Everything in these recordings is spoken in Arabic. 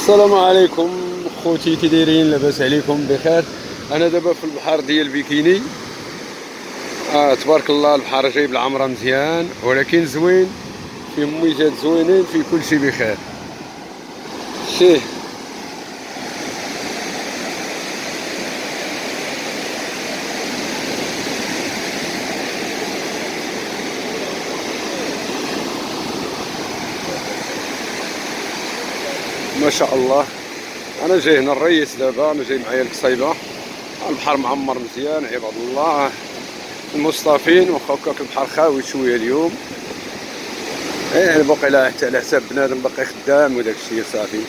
السلام عليكم خوتي، كي دايرين؟ لاباس عليكم بخير؟ انا دابا في البحر ديال بيكيني. تبارك الله، البحر جايب العمره مزيان ولكن زوين، فيه مويجات زوينين، فيه كلشي بخير. فيه ما شاء الله. انا جاي هنا الريس دابا، انا جاي معايا القصيبه. البحر معمر مزيان عباد الله المصطفين، واخا هكاك البحر خاوي شويه اليوم. باقي لا حتى على حساب بنادم باقي خدام وداك الشيء صافي.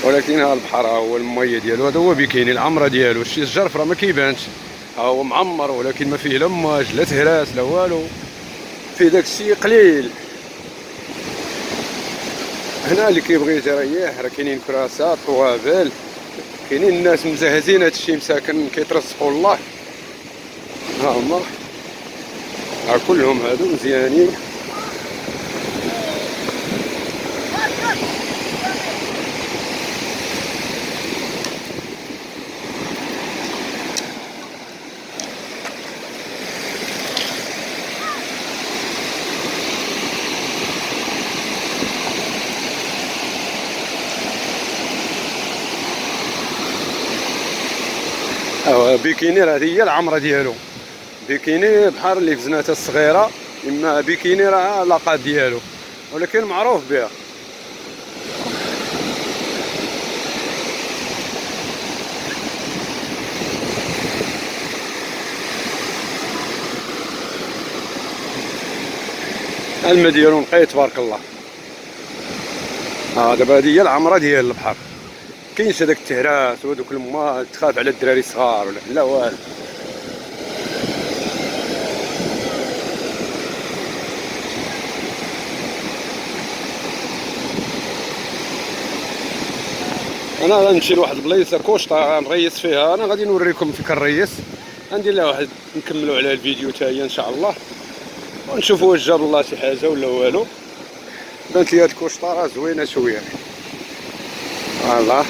ولكن ها البحر ها هو الميه ديالو، هذا هو بيكيني العمره ديالو. شتي الجرف راه ما كيبانش، ها هو معمر ولكن ما فيه لا ماج لا تهراس لا والو، فيه داك الشيء قليل. هنا اللي كيبغي يجي يريح راه كاينين كراسات طوابل، كاينين الناس مزهزين، هادشي مساكن كيترزقوا الله. ها هما، ها كلهم هادو مزيانين. بيكيني راه هي العمره ديالو. بيكيني بحال اللي في زناتة الصغيره، اما بيكيني راه لاقا ديالو، ولكن معروف بها. الماء ديالو نقي تبارك الله. دابا هادي هي العمره ديال البحر. كاينش هذاك التهراس وهذوك الماء تخاف على الدراري الصغار ولا لا والو. انا غنمشي لواحد البلايصه كوشطه غنريس فيها، انا غادي نوريكم فين كنريس. غندير لها واحد نكملوا على الفيديو حتى هي ان شاء الله، ونشوفوا واش جاب الله شي حاجه ولا والو. بانت لي هاد كوشطه راه زوينه شويه. فوالا.